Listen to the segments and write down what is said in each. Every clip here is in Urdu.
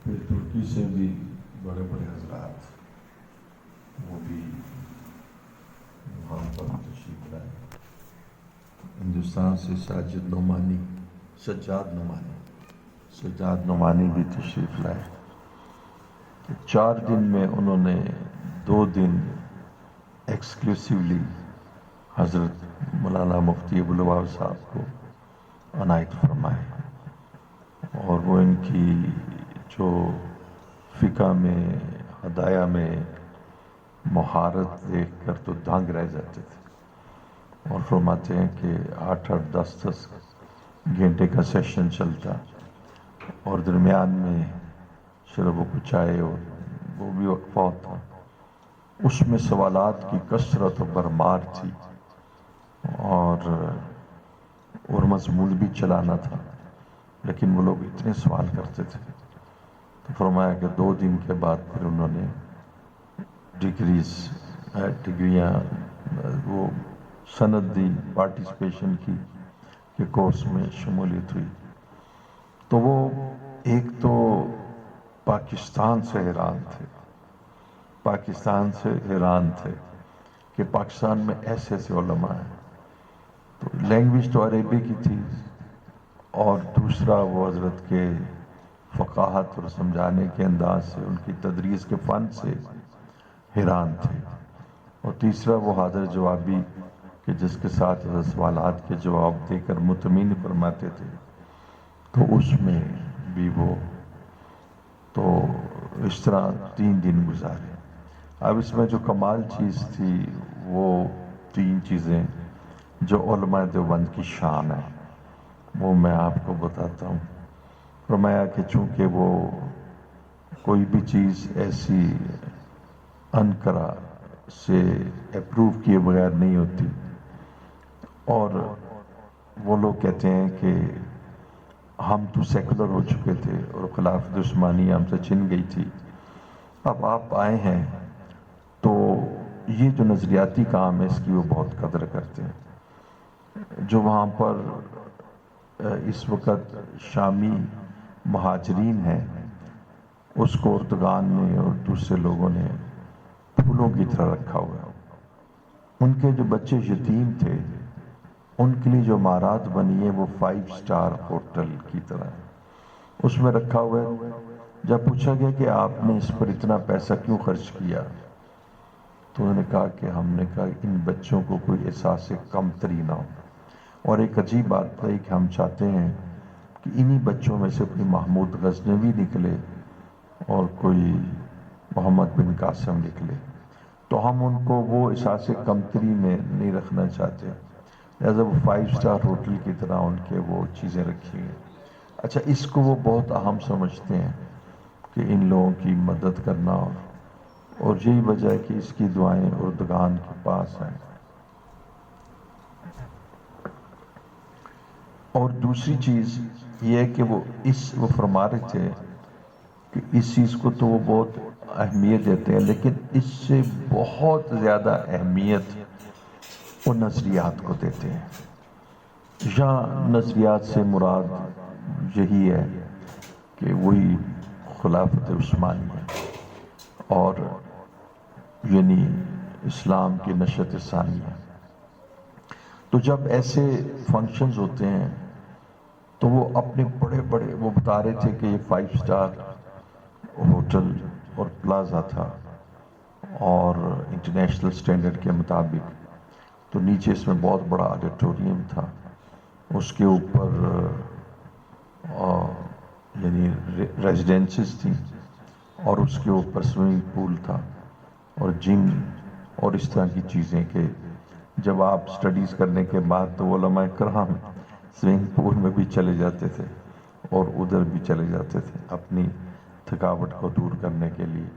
پھر ترکی سے بھی بڑے بڑے حضرات وہ بھی وہاں پر تشریف لائے. ہندوستان سے سجاد نعمانی بھی تشریف لائے. 4 دن میں انہوں نے 2 دن ایکسکلوسیولی حضرت مولانا مفتی ابوالباب صاحب کو عنایت فرمائے، اور وہ ان کی جو فقہ میں ہدایہ میں مہارت دیکھ کر تو دانگ رہ جاتے تھے، اور فرماتے ہیں کہ 8 10 گھنٹے کا سیشن چلتا، اور درمیان میں شرب و چائے اور وہ بھی وقفہ ہوتا. اس میں سوالات کی کثرت و برمار تھی، اور مضمون بھی چلانا تھا، لیکن وہ لوگ اتنے سوال کرتے تھے. تو فرمایا کہ 2 دن کے بعد پھر انہوں نے ڈگریاں وہ سند دی، پارٹیسپیشن کی کہ کورس میں شمولیت ہوئی. تو وہ ایک تو پاکستان سے حیران تھے کہ پاکستان میں ایسے ایسے علماء ہیں. تو لینگویج تو عربی کی تھی، اور دوسرا وہ حضرت کے فقاہت اور سمجھانے کے انداز سے، ان کی تدریس کے فن سے حیران تھے. اور تیسرا وہ حاضر جوابی کہ جس کے ساتھ سوالات کے جواب دے کر مطمئن فرماتے تھے. تو اس میں بھی وہ تو اس طرح 3 دن گزارے. اب اس میں جو کمال چیز تھی وہ 3 چیزیں جو علماء دیوبند کی شان ہے وہ میں آپ کو بتاتا ہوں. فرمایا کہ چونکہ وہ کوئی بھی چیز ایسی انقرہ سے اپروو کیے بغیر نہیں ہوتی، اور وہ لوگ کہتے ہیں کہ ہم تو سیکولر ہو چکے تھے اور خلافت عثمانیہ ہم سے چھن گئی تھی، اب آپ آئے ہیں تو یہ جو نظریاتی کام ہے اس کی وہ بہت قدر کرتے ہیں. جو وہاں پر اس وقت شامی مہاجرین ہیں اس کو اردگان نے اور دوسرے لوگوں نے پھولوں کی طرح رکھا ہوا ہے. ان کے جو بچے یتیم تھے ان کے لیے جو عمارات بنی ہے وہ 5 سٹار ہوٹل کی طرح ہے، اس میں رکھا ہوا ہے. جب پوچھا گیا کہ آپ نے اس پر اتنا پیسہ کیوں خرچ کیا، تو انہوں نے کہا کہ ہم نے کہا ان بچوں کو کوئی احساس کمتری نہ ہو. اور ایک عجیب بات ہے کہ ہم چاہتے ہیں کہ انہی بچوں میں سے کوئی محمود غزنوی نکلے اور کوئی محمد بن قاسم نکلے، تو ہم ان کو وہ احساس کمتری میں نہیں رکھنا چاہتے، لہذا وہ 5 سٹار ہوٹل کی طرح ان کے وہ چیزیں رکھی ہیں. اچھا، اس کو وہ بہت اہم سمجھتے ہیں کہ ان لوگوں کی مدد کرنا، اور یہی وجہ ہے کہ اس کی دعائیں اردگان کے پاس ہیں. اور دوسری چیز یہ ہے کہ وہ فرما رہے تھے کہ اس چیز کو تو وہ بہت اہمیت دیتے ہیں، لیکن اس سے بہت زیادہ اہمیت وہ نظریات کو دیتے ہیں. یہاں نظریات سے مراد یہی ہے کہ وہی خلافت عثمانی ہے، اور یعنی اسلام کی نشأت ثانی ہے. تو جب ایسے فنکشنز ہوتے ہیں تو وہ اپنے بڑے بڑے وہ بتا رہے تھے کہ یہ 5 سٹار ہوٹل اور پلازا تھا، اور انٹرنیشنل سٹینڈرڈ کے مطابق. تو نیچے اس میں بہت بڑا آڈیٹوریم تھا، اس کے اوپر یعنی ریزیڈنسز تھیں، اور اس کے اوپر سوئمنگ پول تھا اور جم اور اس طرح کی چیزیں کہ جب آپ سٹڈیز کرنے کے بعد تو علماء کرام سوئمنگ پول میں بھی چلے جاتے تھے اور ادھر بھی چلے جاتے تھے اپنی تھکاوٹ کو دور کرنے کے لیے.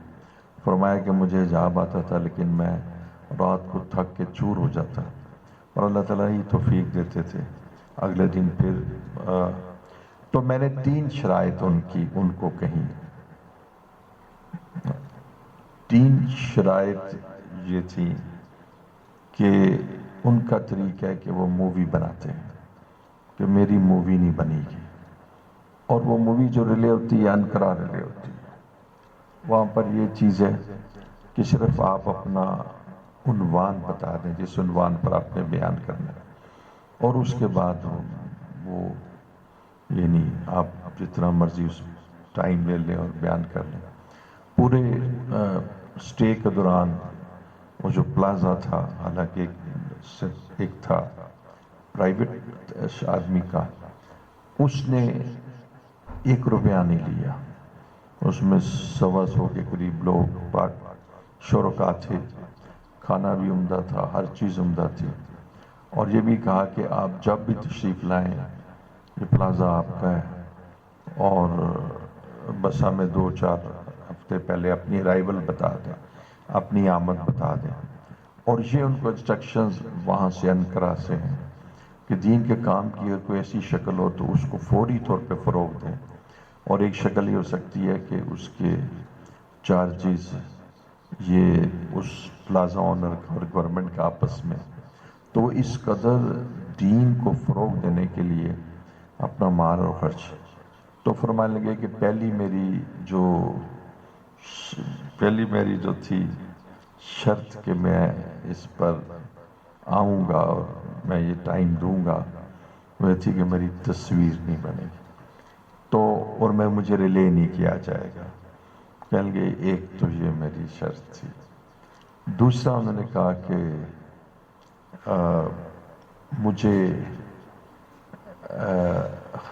فرمایا کہ مجھے حجاب آتا تھا لیکن میں رات کو تھک کے چور ہو جاتا، اور اللہ تعالیٰ ہی توفیق دیتے تھے. اگلے دن پھر تو میں نے 3 شرائط ان کو کہیں. 3 شرائط یہ تھی کہ ان کا طریقہ ہے کہ وہ مووی بناتے ہیں کہ میری مووی نہیں بنے گی، اور وہ مووی جو ریلے ہوتی ہے انقرہ ریلے ہوتی ہے. وہاں پر یہ چیز ہے کہ صرف آپ اپنا عنوان بتا دیں جس عنوان پر آپ نے بیان کرنا ہے، اور اس کے بعد وہ یعنی آپ جتنا مرضی اس ٹائم لے لیں اور بیان کر لیں۔ پورے اسٹے کے دوران وہ جو پلازا تھا، حالانکہ ایک تھا پرائیویٹ آدمی کا، اس نے 1 روپیہ نہیں لیا۔ اس میں 125 کے قریب لوگ شرکا تھے، کھانا بھی عمدہ تھا، ہر چیز عمدہ تھی، اور یہ بھی کہا کہ آپ جب بھی تشریف لائیں یہ پلازا آپ کا ہے، اور بس ہمیں 2-4 ہفتے پہلے اپنی ارائیول بتا دیں، اپنی آمد بتا دیں۔ اور یہ ان کو انسٹرکشنز وہاں سے انقرہ سے ہیں کہ دین کے کام کی اگر کوئی ایسی شکل ہو تو اس کو فوری طور پہ فروغ دیں، اور ایک شکل یہ ہو سکتی ہے کہ اس کے چارجز یہ اس پلازا اونر اور گورنمنٹ کا آپس میں، تو اس قدر دین کو فروغ دینے کے لیے اپنا مال اور خرچ۔ تو فرمانے لگے کہ پہلی میری جو تھی شرط کہ میں اس پر آؤں گا اور میں یہ ٹائم دوں گا، وہ تھی کہ میری تصویر نہیں بنے گی، تو اور مجھے ریلے نہیں کیا جائے گا۔ کہنے لگے ایک تو یہ میری شرط تھی۔ دوسرا انہوں نے کہا کہ مجھے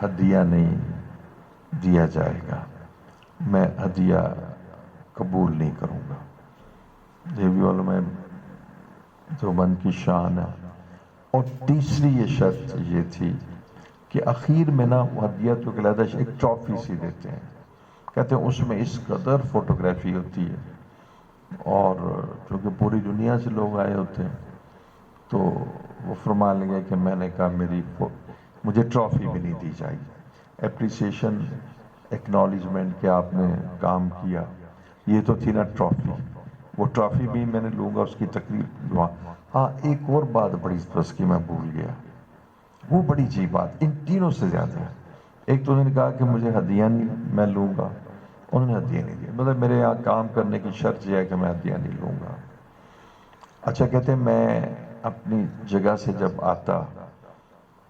ہدیہ نہیں دیا جائے گا، میں ہدیہ قبول نہیں کروں گا۔ یہ بھی علماء دیوبند کی شان ہے۔ اور تیسری یہ شرط یہ تھی کہ اخیر میں نا ہدیہ تو علیحدہ ایک ٹرافی سی دیتے ہیں، کہتے ہیں اس میں اس قدر فوٹوگرافی ہوتی ہے، اور چونکہ پوری دنیا سے لوگ آئے ہوتے ہیں، تو وہ فرمان لگے کہ میں نے کہا مجھے ٹرافی بھی نہیں دی جائے گی، اپریسیشن ایکنالجمنٹ کہ آپ نے کام کیا، یہ تو تھی نا ٹرافی، وہ ٹرافی بھی میں نے لوں گا، اس کی تقریر دعا۔ ہاں ایک اور بات بڑی بس کی میں بھول گیا، وہ بڑی عجیب بات ان تینوں سے زیادہ ہے۔ ایک تو انہوں نے کہا کہ مجھے ہدیہ نہیں میں لوں گا، انہوں نے ہدیہ نہیں دیا، مطلب میرے یہاں کام کرنے کی شرط یہ ہے کہ میں ہدیہ نہیں لوں گا۔ اچھا کہتے ہیں میں اپنی جگہ سے جب آتا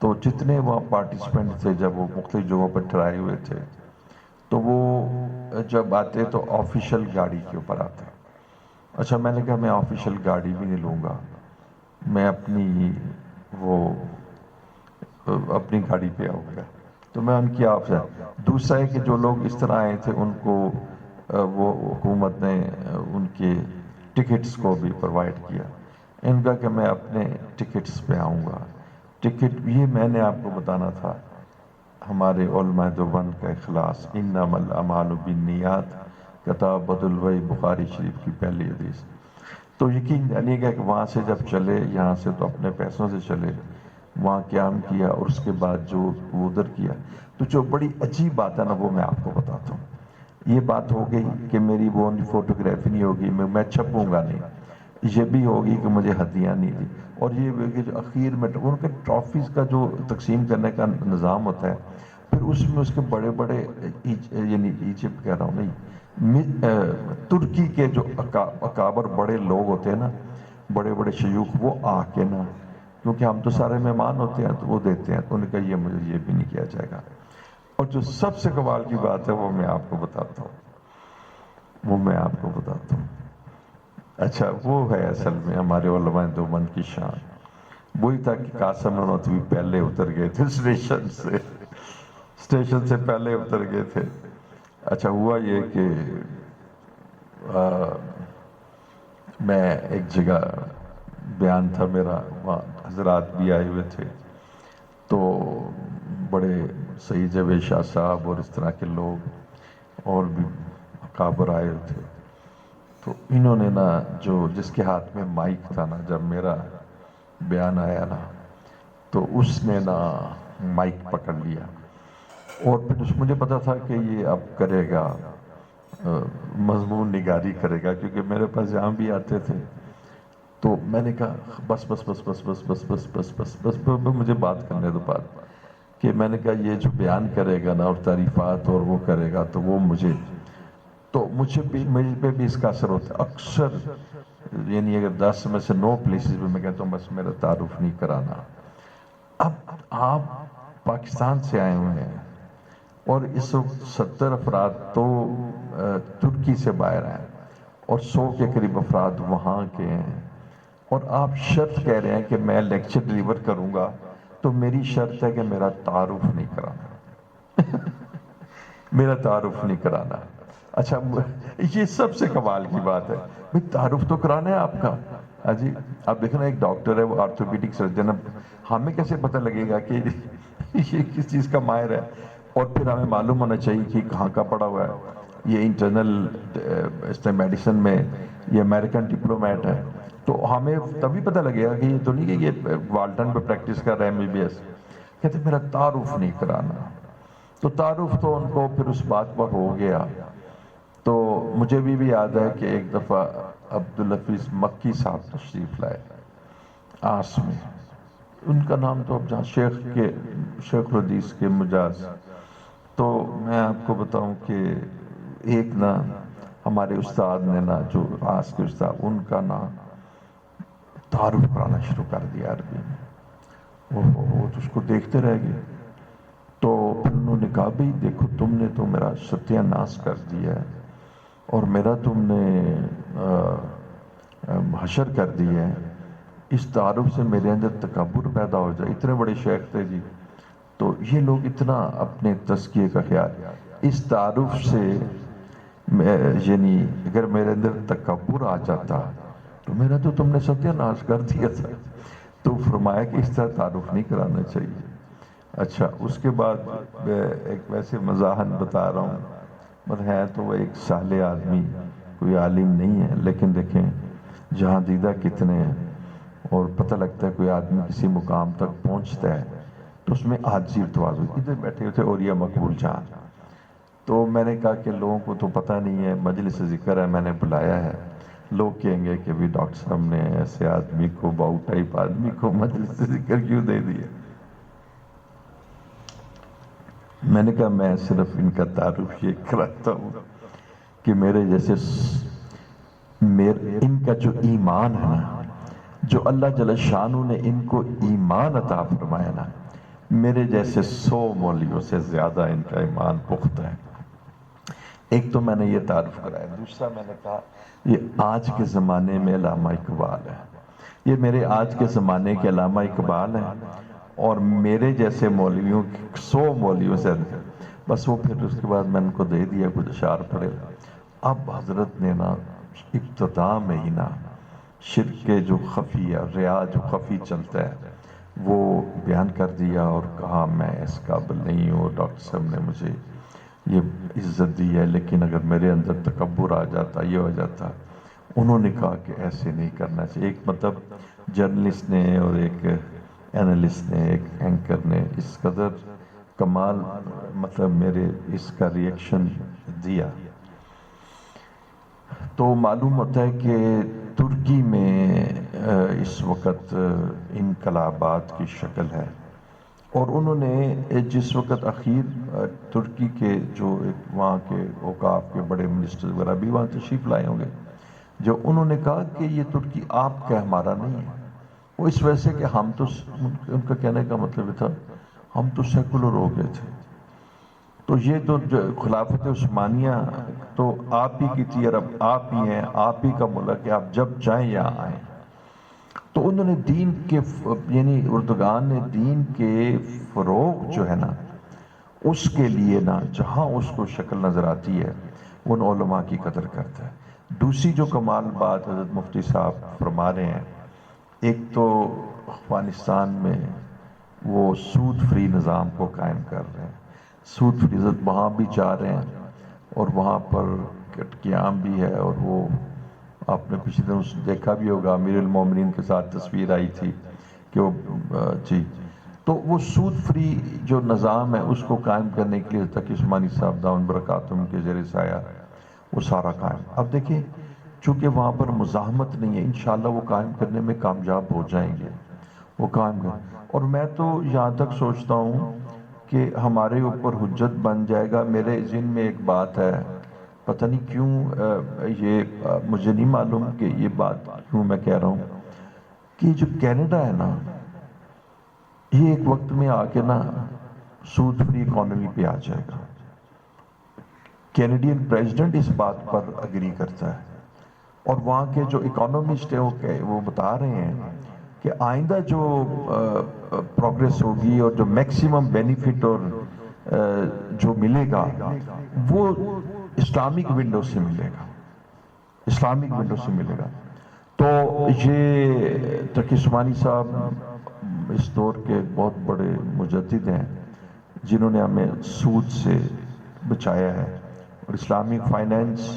تو جتنے وہاں پارٹیسپینٹ تھے، جب وہ مختلف جگہوں پر ٹھہرائے ہوئے تھے، تو وہ جب آتے تو آفیشل گاڑی کے اوپر آتے۔ اچھا میں نے کہا میں آفیشل گاڑی بھی نہیں لوں گا، میں اپنی گاڑی پہ آؤں گا، تو میں ان کی آپ سے۔ دوسرا ہے کہ جو لوگ اس طرح آئے تھے ان کو وہ حکومت نے ان کے ٹکٹس کو بھی پرووائڈ کیا، ان کا کہ میں اپنے ٹکٹس پہ آؤں گا۔ ٹکٹ یہ میں نے آپ کو بتانا تھا، ہمارے علماء دیوبند کا اخلاص، انما الاعمال بالنیات، کتاب بدالوحی بخاری شریف کی پہلی حدیث۔ تو یقین جانیے گا کہ وہاں سے جب چلے، یہاں سے تو اپنے پیسوں سے چلے، وہاں قیام کیا، اور اس کے بعد جو ادھر کیا، تو جو بڑی عجیب بات ہے نا وہ میں آپ کو بتاتا ہوں۔ یہ بات ہو گئی کہ میری وہ فوٹوگرافی نہیں ہوگی، میں چھپوں گا نہیں، یہ بھی ہوگی کہ مجھے ہدیہ نہیں دی، اور یہ بھی ہوگی جو اخیر میں ان کے ٹرافیز کا جو تقسیم کرنے کا نظام ہوتا ہے، پھر اس میں اس کے بڑے بڑے یعنی ایجپٹ کہہ رہا ہوں نہیں، ترکی کے جو اکابر بڑے لوگ ہوتے ہیں نا، بڑے بڑے شیوخ، وہ آ کے نا، کیونکہ ہم تو سارے مہمان ہوتے ہیں تو وہ دیتے ہیں، تو انہوں نے کہا یہ مجھے یہ بھی نہیں کیا جائے گا۔ اور جو سب سے کمال کی بات ہے وہ میں آپ کو بتاتا ہوں، اچھا وہ ہے اصل میں ہمارے علماء دیوبند کی شان، وہی تھا کہ قاسم نانوتوی پہلے اتر گئے تھے اسٹیشن سے پہلے اتر گئے تھے۔ اچھا ہوا یہ کہ میں ایک جگہ بیان تھا میرا، وہاں حضرات بھی آئے ہوئے تھے، تو بڑے سید جاوید شاہ صاحب اور اس طرح کے لوگ اور بھی اکابر آئے ہوئے تھے، تو انہوں نے نا جس کے ہاتھ میں مائک تھا نا، جب میرا بیان آیا نا تو اس نے نا مائک پکڑ لیا، اور پھر مجھے پتا تھا کہ یہ اب کرے گا مضمون نگاری کرے گا، کیونکہ میرے پاس جہاں بھی آتے تھے تو میں نے کہا بس بس بس بس بس بس بس بس بس بس مجھے بات کرنے دو بات، کہ میں نے کہا یہ جو بیان کرے گا نا اور تعریفات اور وہ کرے گا تو وہ مجھے، تو مجھے پہ بھی اس کا اثر ہوتا ہے اکثر، یعنی اگر 10 میں سے 9 پلیسز پہ میں کہتا ہوں بس میرا تعارف نہیں کرانا۔ اب آپ پاکستان سے آئے ہوئے ہیں اور اس وقت 70 افراد تو ترکی سے باہر ہیں اور 100 کے قریب افراد وہاں کے ہیں، اور آپ شرط کہہ رہے ہیں کہ میں لیکچر ڈیلیور کروں گا، تو میری شرط ہے کہ میرا تعارف نہیں کرانا میرا تعارف نہیں کرانا۔ اچھا یہ سب سے کمال کی بات ہے، بھئی تعارف تو کرانا ہے آپ کا۔ ہاں جی، آپ دیکھیں نا ایک ڈاکٹر ہے، وہ آرتھوپیڈک سرجن ہے، ہمیں کیسے پتہ لگے گا کہ یہ کس چیز کا ماہر ہے؟ اور پھر ہمیں معلوم ہونا چاہیے کہ کہاں کا پڑھا ہوا ہے، یہ انٹرنل اس نے میڈیسن میں یہ امریکن ڈپلومیٹ ہے، تو ہمیں تبھی پتہ لگے گا کہ یہ تو نہیں کہ یہ والٹن پہ پریکٹس کر رہے ہیں MBBS۔ کہتے میرا تعارف نہیں کرانا، تو تعارف تو ان کو پھر اس بات پر ہو گیا۔ تو مجھے بھی یاد ہے کہ ایک دفعہ عبدالحفیظ مکی صاحب تشریف لائے آس میں، ان کا نام تو اب جہاں شیخ الحدیث کے مجاز۔ تو میں آپ کو بتاؤں کہ ایک نا ہمارے استاد نے نا جو آس کے استاد، ان کا نا تعارف کرانا شروع کر دیا عربی میں، وہ تو اس کو دیکھتے رہ گئے۔ تو پھر انہوں نے کہا بھئی دیکھو تم نے تو میرا ستیہ ناش کر دیا ہے اور میرا تم نے حشر کر دیا ہے، اس تعارف سے میرے اندر تکبر پیدا ہو جائے۔ اتنے بڑے شیخ تھے جی، تو یہ لوگ اتنا اپنے تزکیے کا خیال، اس تعارف سے یعنی اگر میرے اندر تکبر آ جاتا تو میرا تو تم نے ستیہ ناش کر دیا تھا۔ تو فرمایا کہ اس طرح تعارف نہیں کرانا چاہیے۔ اچھا اس کے بعد میں ایک ویسے مزاحن بتا رہا ہوں، مگر ہے تو وہ ایک صالح آدمی، کوئی عالم نہیں ہے، لیکن دیکھیں جہاں دیدہ کتنے ہیں، اور پتہ لگتا ہے کوئی آدمی کسی مقام تک پہنچتا ہے تو اس میں عاجزی اور تواضع۔ ادھر بیٹھے ہوئے تھے اولیاء مقبول جان، تو میں نے کہا کہ لوگوں کو تو پتہ نہیں ہے مجلس ذکر ہے، میں نے بلایا ہے، لوگ کہیں گے کہ بھی ڈاکٹر صاحب نے ایسے آدمی کو، باؤ ٹائپ آدمی کو مجلس ذکر کیوں دے دیا؟ میں نے کہا میں صرف ان کا تعارف یہ کراتا ہوں کہ میرے جیسے ان کا جو ایمان ہے نا، جو اللہ جل شانہ نے ان کو ایمان عطا فرمایا نا، میرے جیسے 100 مولویوں سے زیادہ ان کا ایمان پختہ ہے۔ ایک تو میں نے یہ تعارف کرایا، دوسرا میں نے کہا یہ آج کے زمانے میں علامہ اقبال ہے، یہ میرے آج کے زمانے کے علامہ اقبال ہیں، اور میرے جیسے مولویوں 100 مولویوں سے، بس وہ پھر اس کے بعد میں ان کو دے دیا کچھ اشعار پڑھے۔ اب حضرت نے نا ابتدا میں ہی نا شرک کے جو خفی ہے، ریا جو خفی چلتا ہے، وہ بیان کر دیا اور کہا میں اس قابل نہیں ہوں، ڈاکٹر صاحب نے مجھے یہ عزت دی ہے، لیکن اگر میرے اندر تکبر آ جاتا، یہ ہو جاتا۔ انہوں نے کہا کہ ایسے نہیں کرنا چاہیے۔ ایک مطلب جرنلسٹ نے اور ایک اینالسٹ نے، ایک اینکر نے اس قدر کمال مطلب میرے اس کا ریئیکشن دیا، تو معلوم ہوتا ہے کہ ترکی میں اس وقت انقلابات کی شکل ہے، اور انہوں نے جس وقت اخیر ترکی کے جو وہاں کے اوقاف کے بڑے منسٹر وغیرہ بھی وہاں تشریف لائے ہوں گے، جو انہوں نے کہا کہ یہ ترکی آپ کا ہمارا نہیں ہے، وہ اس وجہ سے کہ ہم تو، ان کا کہنے کا مطلب تھا ہم تو سیکولر ہو گئے تھے، تو یہ تو خلافت عثمانیہ تو آپ ہی کی تھی، اور اب آپ ہی ہیں، آپ ہی کا ملک ہے، آپ جب چاہیں یہاں آئیں۔ تو انہوں نے دین کے یعنی اردگان نے دین کے فروغ جو ہے نا، اس کے لیے نا جہاں اس کو شکل نظر آتی ہے ان علماء کی قدر کرتا ہے۔ دوسری جو کمال بات حضرت مفتی صاحب فرما رہے ہیں، ایک تو افغانستان میں وہ سود فری نظام کو قائم کر رہے ہیں، سود فری وہاں بھی جا رہے ہیں، اور وہاں پر قیام بھی ہے، اور وہ آپ نے پچھلے دن دیکھا بھی ہوگا امیر المومنین کے ساتھ تصویر آئی تھی کہ وہ جی، تو وہ سود فری جو نظام ہے اس کو قائم کرنے کے لیے تک عثمانی صاحب دامن برکاتہم کے زیر سایہ وہ سارا قائم۔ اب دیکھیں چونکہ وہاں پر مزاحمت نہیں ہے، انشاءاللہ وہ قائم کرنے میں کامیاب ہو جائیں گے، وہ قائم کر، اور میں تو یہاں تک سوچتا ہوں کہ ہمارے اوپر حجت بن جائے گا۔ میرے ذہن میں ایک بات ہے پتہ نہیں کیوں یہ مجھے نہیں معلوم کہ یہ بات کیوں میں کہہ رہا ہوں کہ جو کینیڈا ہے نا، یہ ایک وقت میں آ کے نا سود فری اکانومی پہ آ جائے گا۔ کینیڈین پریزیڈنٹ اس بات پر اگری کرتا ہے، اور وہاں کے جو اکانومسٹ ہیں وہ بتا رہے ہیں کہ آئندہ جو پروگریس ہوگی اور جو میکسیمم بینیفٹ اور جو ملے گا وہ اسلامک ونڈو سے ملے گا، اسلامک ونڈو سے ملے گا۔ تو یہ تقی عثمانی صاحب اس دور کے بہت بڑے مجدد ہیں جنہوں نے ہمیں سود سے بچایا ہے، اور اسلامک فائنینس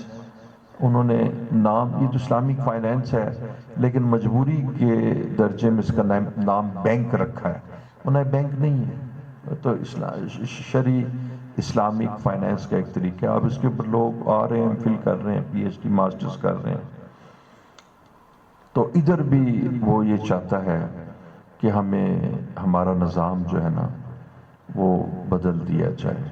انہوں نے نام، یہ تو اسلامک فائنینس ہے لیکن مجبوری کے درجے میں اس کا نام بینک رکھا ہے، انہیں بینک نہیں ہے، تو شرعی اسلامک فائنینس کا ایک طریقہ ہے۔ اب اس کے اوپر لوگ آ رہے ہیں، ایم فل کر رہے ہیں، پی ایچ ڈی ماسٹرز کر رہے ہیں، تو ادھر بھی وہ یہ چاہتا ہے کہ ہمیں ہمارا نظام جو ہے نا وہ بدل دیا جائے۔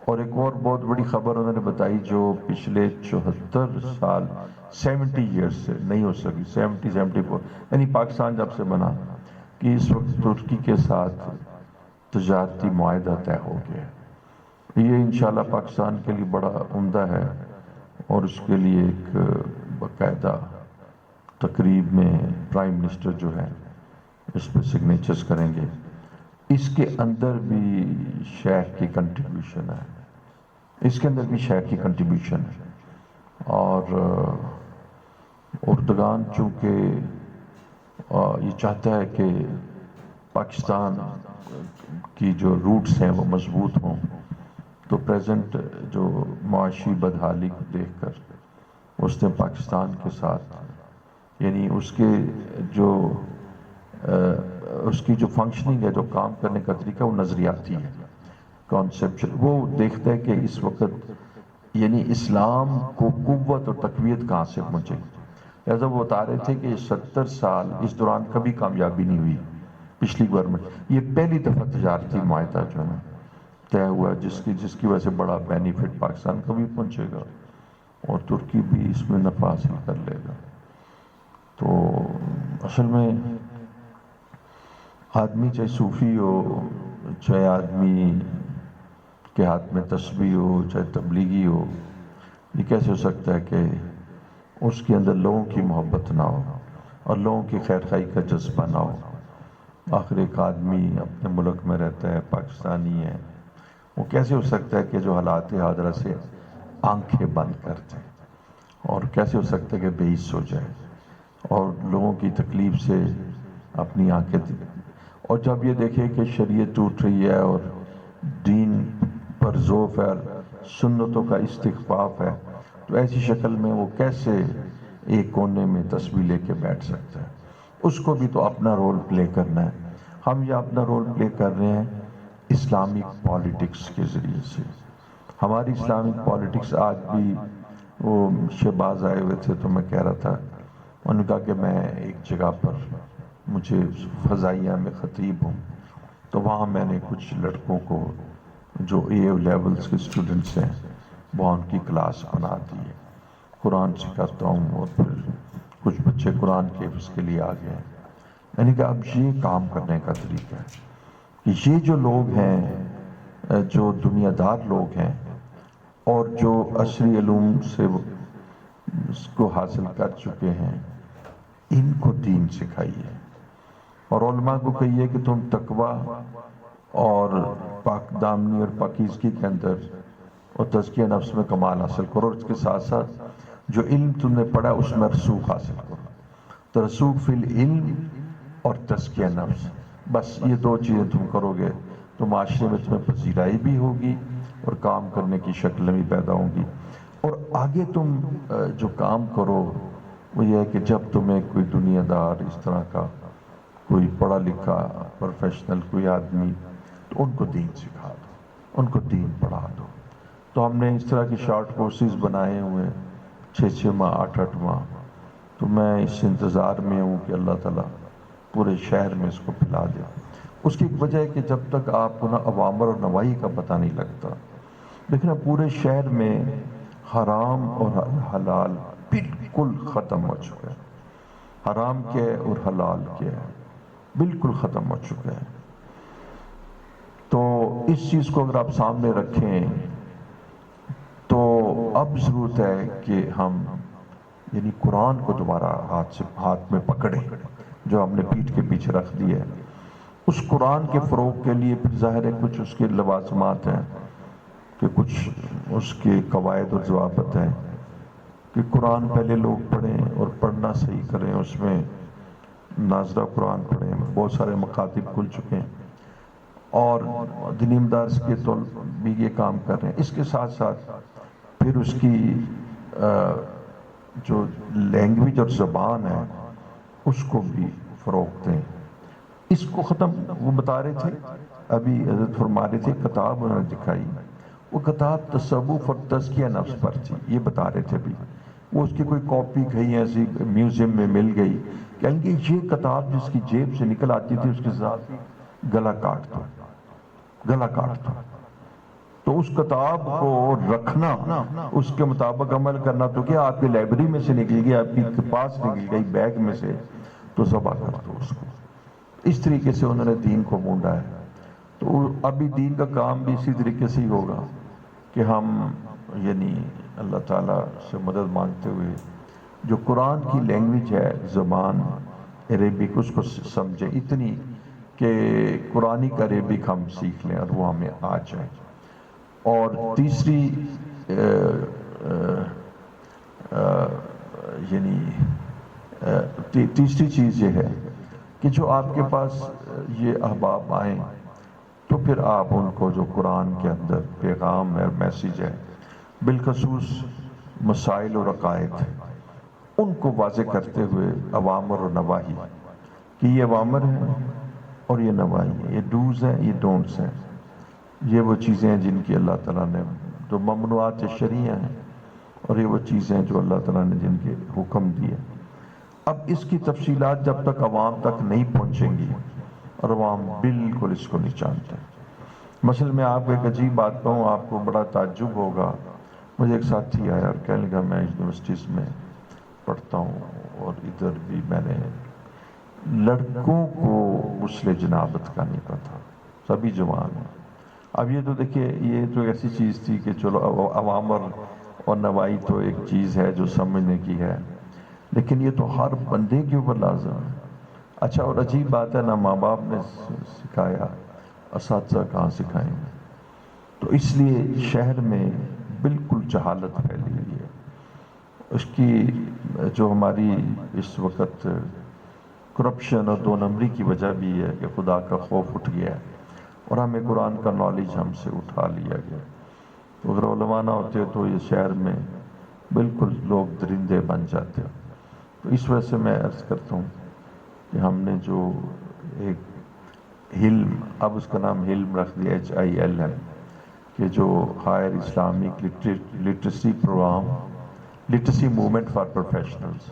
اور ایک اور بہت بڑی خبر انہوں نے بتائی جو پچھلے 74 سال 70 ایئرز سے نہیں ہو سکی، 74 یعنی پاکستان جب سے بنا، کہ اس وقت ترکی کے ساتھ تجارتی معاہدہ طے ہو گیا۔ یہ انشاءاللہ پاکستان کے لیے بڑا عمدہ ہے، اور اس کے لیے ایک باقاعدہ تقریب میں پرائم منسٹر جو ہے اس پہ سگنیچرز کریں گے۔ اس کے اندر بھی شیخ کی کنٹریبیوشن ہے، اس کے اندر بھی شیخ کی کنٹریبیوشن ہے، اور اردگان چونکہ یہ چاہتا ہے کہ پاکستان کی جو روٹس ہیں وہ مضبوط ہوں، تو پریزنٹ جو معاشی بدحالی کو دیکھ کر اس نے پاکستان کے ساتھ، یعنی اس کے جو اس کی جو فنکشننگ ہے، جو کام کرنے کا طریقہ، وہ نظریاتی ہے، کانسیپچل۔ وہ دیکھتا ہے کہ اس وقت یعنی اسلام کو قوت اور تقویت کہاں سے پہنچے گی۔ لہٰذا وہ بتا رہے تھے کہ 70 سال اس دوران کبھی کامیابی نہیں ہوئی پچھلی گورنمنٹ، یہ پہلی دفعہ تجارتی معاہدہ جو ہے نا طے ہوا جس کی وجہ سے بڑا بینیفٹ پاکستان کو بھی پہنچے گا اور ترکی بھی اس میں نفع حاصل کر لے گا۔ تو اصل میں آدمی چاہے صوفی ہو، چاہے آدمی کے ہاتھ میں تسبیح ہو، چاہے تبلیغی ہو، یہ کیسے ہو سکتا ہے کہ اس کے اندر لوگوں کی محبت نہ ہو اور لوگوں کی خیر خواہی کا جذبہ نہ ہو؟ آخر ایک آدمی اپنے ملک میں رہتا ہے، پاکستانی ہے، وہ کیسے ہو سکتا ہے کہ جو حالات حاضرہ سے آنکھیں بند کر دے، اور کیسے ہو سکتا ہے کہ بے حس ہو جائے اور لوگوں کی تکلیف سے اپنی آنکھیں دے، اور جب یہ دیکھے کہ شریعت ٹوٹ رہی ہے اور دین پر ذوف ہے، سنتوں کا استخفاف ہے، تو ایسی شکل میں وہ کیسے ایک کونے میں تسبیح لے کے بیٹھ سکتا ہے؟ اس کو بھی تو اپنا رول پلے کرنا ہے۔ ہم یہ اپنا رول پلے کر رہے ہیں اسلامک پالیٹکس کے ذریعے سے۔ ہماری اسلامک پالیٹکس آج بھی، وہ شہباز آئے ہوئے تھے تو میں کہہ رہا تھا، انہوں نے کہا کہ میں ایک جگہ پر، مجھے فضائیہ میں خطیب ہوں، تو وہاں میں نے کچھ لڑکوں کو جو اے لیولز کے اسٹوڈنٹس ہیں وہاں ان کی کلاس بنا دی ہے، قرآن سکھاتا ہوں، اور پھر کچھ بچے قرآن کے حفظ کے لیے آ گئے ہیں۔ یعنی کہ اب یہ کام کرنے کا طریقہ ہے کہ یہ جو لوگ ہیں، جو دنیا دار لوگ ہیں اور جو عصری علوم سے اس کو حاصل کر چکے ہیں، ان کو دین سکھائیے، اور علماء کو کہیے کہ تم تقوی اور پاک دامنی اور پاکیزگی کے اندر اور تزکیہ نفس میں کمال حاصل کرو، اور اس کے ساتھ ساتھ جو علم تم نے پڑھا اس میں رسوخ حاصل کرو۔ تو رسوخ فی العلم اور تزکیہ نفس، بس یہ دو چیزیں تم کرو گے تو معاشرے میں تمہیں پذیرائی بھی ہوگی اور کام کرنے کی شکلیں بھی پیدا ہوں گی۔ اور آگے تم جو کام کرو وہ یہ ہے کہ جب تمہیں کوئی دنیا دار اس طرح کا کوئی پڑھا لکھا پروفیشنل کوئی آدمی، تو ان کو دین سکھا دو، ان کو دین پڑھا دو۔ تو ہم نے اس طرح کے شارٹ کورسز بنائے ہوئے 6 ماہ 8 ماہ، تو میں اس انتظار میں ہوں کہ اللہ تعالیٰ پورے شہر میں اس کو پھیلا دے۔ اس کی ایک وجہ ہے کہ جب تک آپ کو نا اوامر اور نواہی کا پتہ نہیں لگتا، لیکن پورے شہر میں حرام اور حلال بالکل ختم ہو چکا ہے. حرام کیا ہے اور حلال کیا ہے بالکل ختم ہو چکا ہے. تو اس چیز کو اگر آپ سامنے رکھیں تو اب ضرورت ہے کہ ہم یعنی قرآن کو دوبارہ ہاتھ میں پکڑیں جو ہم نے پیٹھ کے پیچھے رکھ دیا ہے. اس قرآن کے فروغ کے لیے پھر ظاہر ہے کچھ اس کے لوازمات ہیں کہ کچھ اس کے قواعد اور ضوابط ہیں کہ قرآن پہلے لوگ پڑھیں اور پڑھنا صحیح کریں. اس میں ناظرہ قرآن پڑھیں. بہت سارے مکاتب کھل چکے ہیں اور دینی مدارس کے طلباء بھی یہ کام کر رہے ہیں. اس کے ساتھ ساتھ پھر اس کی جو لینگویج اور زبان ہے اس کو بھی فروغ دیں. اس کو ختم وہ بتا رہے تھے ابھی حضرت فرما رہے تھے کتاب انہوں نے دکھائی. وہ کتاب تصوف اور تزکیہ نفس پر تھی. یہ بتا رہے تھے ابھی وہ اس کی کوئی کاپی کہیں ایسی میوزیم میں مل گئی. کہیں گے یہ کتاب جس کی جیب سے نکل آتی تھی اس کے ساتھ گلا کاٹ دو گلا کاٹ دو. تو اس کتاب کو رکھنا اس کے مطابق عمل کرنا تو کیا آپ کی لائبریری میں سے نکل گئی آپ کے پاس نکل گئی بیگ میں سے تو ذبح کر دو اس کو. اس طریقے سے انہوں نے دین کو مونڈا ہے. تو ابھی دین کا کام بھی اسی طریقے سے ہی ہوگا کہ ہم یعنی اللہ تعالیٰ سے مدد مانگتے ہوئے جو قرآن کی لینگویج ہے زبان عربک اس کو سمجھیں اتنی کہ قرآنک عربک ہم سیکھ لیں اور وہ ہمیں آ جائے. اور تیسری تیسری چیز یہ ہے کہ جو آپ کے پاس یہ احباب آئیں تو پھر آپ ان کو جو قرآن کے اندر پیغام ہے میسیج ہے بالخصوص مسائل اور عقائد ان کو واضح کرتے ہوئے اوامر و نواہی کہ یہ اوامر ہیں اور یہ نواہی ہیں, یہ ڈوز ہیں یہ ڈونٹس ہیں, یہ وہ چیزیں ہیں جن کی اللہ تعالیٰ نے جو ممنوعات شرعیہ ہیں اور یہ وہ چیزیں جو اللہ تعالیٰ نے جن کے حکم دیے. اب اس کی تفصیلات جب تک عوام تک نہیں پہنچیں گی اور عوام بالکل اس کو نہیں جانتے. مثلا میں آپ کو ایک عجیب بات کہوں, آپ کو بڑا تعجب ہوگا. مجھے ایک ساتھی آیا اور کہنے لگا میں یونیورسٹیز میں پڑھتا ہوں اور ادھر بھی میں نے لڑکوں کو غسل جنابت کا نہیں پتا, سبھی جوان ہیں. اب یہ تو دیکھیے یہ تو ایسی چیز تھی کہ چلو اوامر اور نوائی تو ایک چیز ہے جو سمجھنے کی ہے, لیکن یہ تو ہر بندے کے اوپر لازم ہے. اچھا اور عجیب بات ہے نہ ماں باپ نے سکھایا, اساتذہ کہاں سکھائیں گے. تو اس لیے شہر میں بالکل جہالت پھیلی ہوئی ہے. اس کی جو ہماری اس وقت کرپشن اور دو نمبری کی وجہ بھی ہے کہ خدا کا خوف اٹھ گیا ہے اور ہمیں قرآن کا نالج ہم سے اٹھا لیا گیا. تو اگر علماء نہ ہوتے تو یہ شہر میں بالکل لوگ درندے بن جاتے. تو اس وجہ سے میں عرض کرتا ہوں کہ ہم نے جو ایک حلم, اب اس کا نام حلم رکھ دیا HILM, کہ جو higher Islamic literacy programme literacy movement for professionals,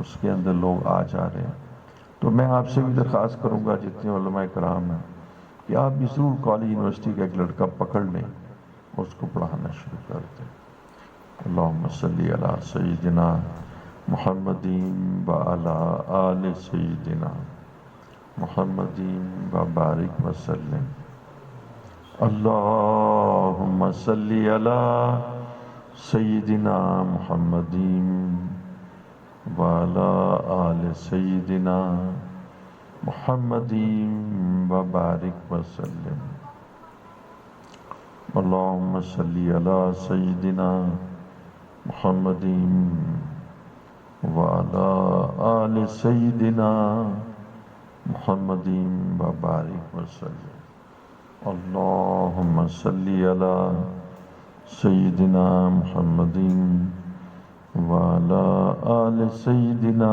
اس کے اندر لوگ آ جا رہے ہیں. تو میں آپ سے بھی درخواست کروں گا جتنے علماء کرام ہیں کہ آپ بھی ضرور کالج یونیورسٹی کا ایک لڑکا پکڑ لیں اور اس کو پڑھانا شروع کر دیں. اللہم صلی علی سیدنا محمدین وعلی آل سیدنا محمدین وبارک وسلم. اللہم صلی علی سیدنا محمدین وعلی آل سیدنا محمدین وبارک وسلم. اللہم صلی علی سیدنا محمدین وعلی آل سیدنا محمدین وبارک وسلم. اللہم صلی علی سیدنا محمدین وعلی آل سیدنا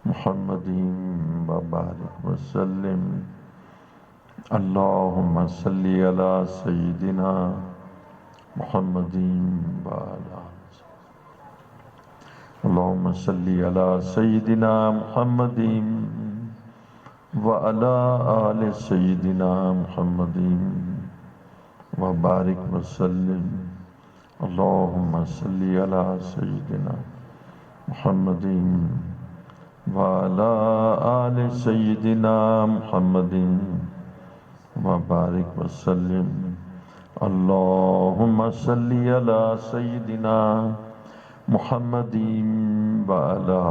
محمدین وبارک وسلم. اللہم صلی علی سیدنا محمدین وعلی اللہم صلی علی سیدنا محمدین وعلی آل سیدنا محمدین وبارک وسلم. اللهم صل على سيدنا محمد وعلى آل سيدنا محمد وبارك وسلم. اللهم صل على سيدنا محمد وعلى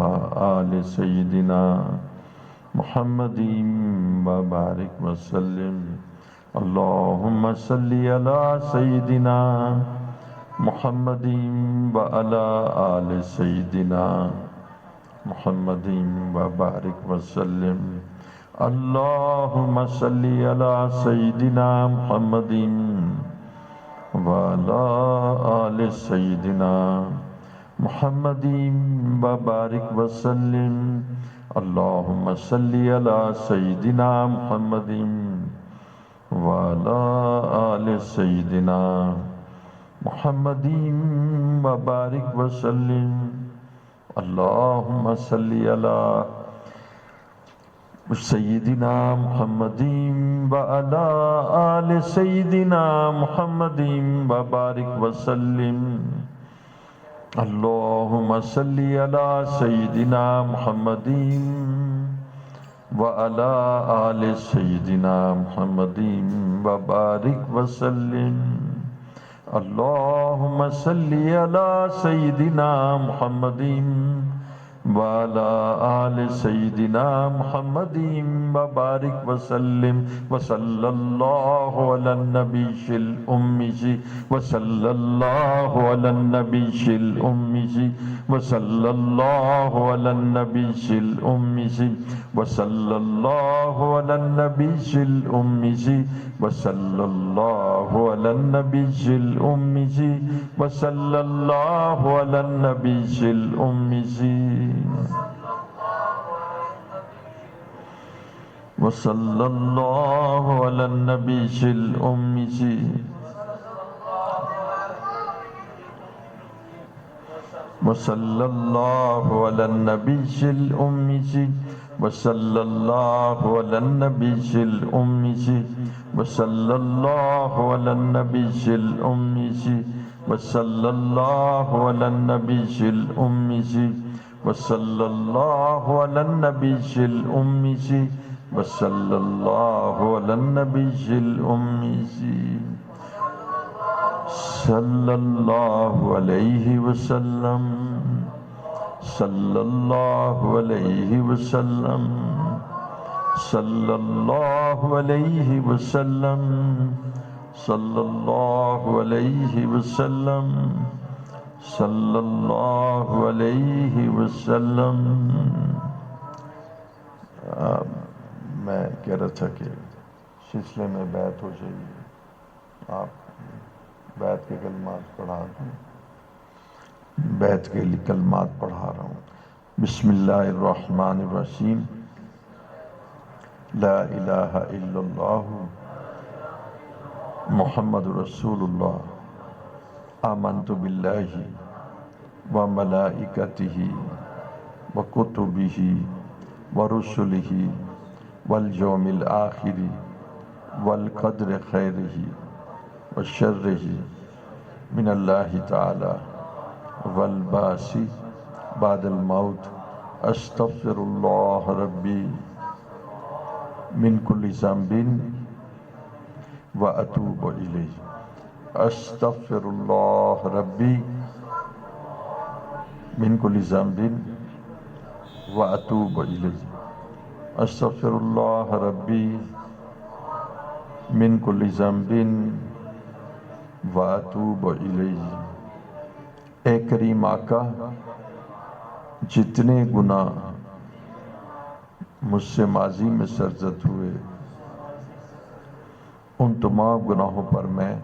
آل سيدنا محمد وبارك وسلم. اللهم صل على سيدنا محمد وعلى آل سيدنا محمد وبارك وسلم. اللهم صل على سيدنا محمد وعلى آل سيدنا محمد وبارك وسلم. اللهم صل على سيدنا محمد وعلى آل سيدنا محمد وبارك وسلم. اللهم صل على سيدنا محمد وعلى آل سيدنا محمد وبارك وسلم. اللهم صل على سيدنا محمد وعلى آل سيدنا محمد وبارك وسلم. اللهم صل على سيدنا محمد وعلى آل سيدنا محمد وبارك وسلم. وصلى الله على النبي الأمي وصلى الله على النبي الأمي وصلى الله على النبي الأمي وصلى الله على النبي الأمي وصلى الله على النبي الأمي وصلى الله على النبي الأمي وصلى الله على النبي الأمي وصلى الله على النبي الأمي وصلى الله على النبي الأمي وصلى الله على النبي الأمي وصلى الله على النبي الأمي وصلى الله على النبي الأمي وصلى الله على النبي الأمي صلى الله عليه وسلم صلى الله عليه وسلم صلى الله عليه وسلم صلى الله عليه وسلم صلى الله عليه وسلم. میں کہہ رہا تھا کہ سلسلے میں بیعت ہو جائیے. آپ بیعت کے کلمات پڑھا دیں. بیعت کے لیے کلمات پڑھا رہا ہوں. بسم اللہ الرحمن الرحیم. لا الہ الا اللہ محمد رسول اللہ. آمنت باللہ وملائکتہ وکتبہ ورسلہ والیوم الآخر والقدر خیرہ وشرہ من اللہ تعالی والبعث بعد الموت. استغفر اللہ ربی من کل ذنب واتوب الیہ. استغفر اللہ ربی من کل ذنب واتوب الیہ. استغفر اللہ ربی من کل ذنب واتوب الیہ. اے کریم آقا، جتنے گناہ مجھ سے ماضی میں سرزد ہوئے ان تمام گناہوں پر میں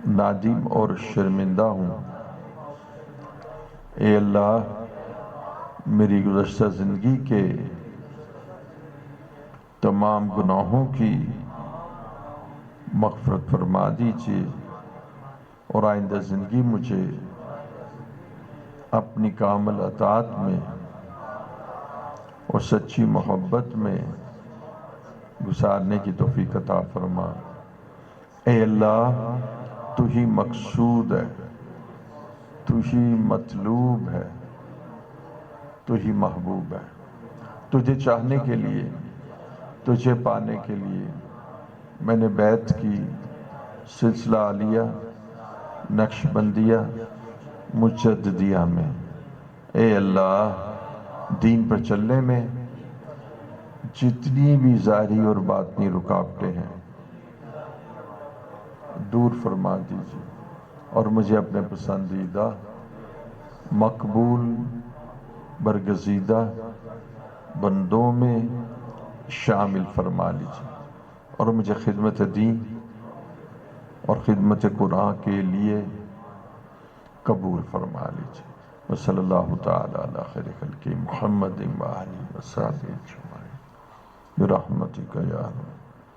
نادم اور شرمندہ ہوں. اے اللہ، میری گزشتہ زندگی کے تمام گناہوں کی مغفرت فرما دیجیے اور آئندہ زندگی مجھے اپنی کامل اطاعت میں اور سچی محبت میں گزارنے کی توفیق عطا فرما. اے اللہ، تو ہی مقصود ہے، تو ہی مطلوب ہے، تو ہی محبوب ہے۔ تجھے چاہنے کے لیے، تجھے پانے کے لیے میں نے بیعت کی سلسلہ عالیہ نقش بندیہ مجددیہ میں۔ اے اللہ، دین پر چلنے میں جتنی بھی ظاہری اور باطنی رکاوٹیں ہیں دور فرما دیجیے، اور مجھے اپنے پسندیدہ، مقبول، برگزیدہ بندوں میں شامل فرما لیجیے، اور مجھے خدمت دین اور خدمت قرآن کے لیے قبول فرما لیجیے۔ وصلی اللہ تعالی علی خیر خلق محمد وآلہ وصحبہ اجمعین برحمتک یا رب۔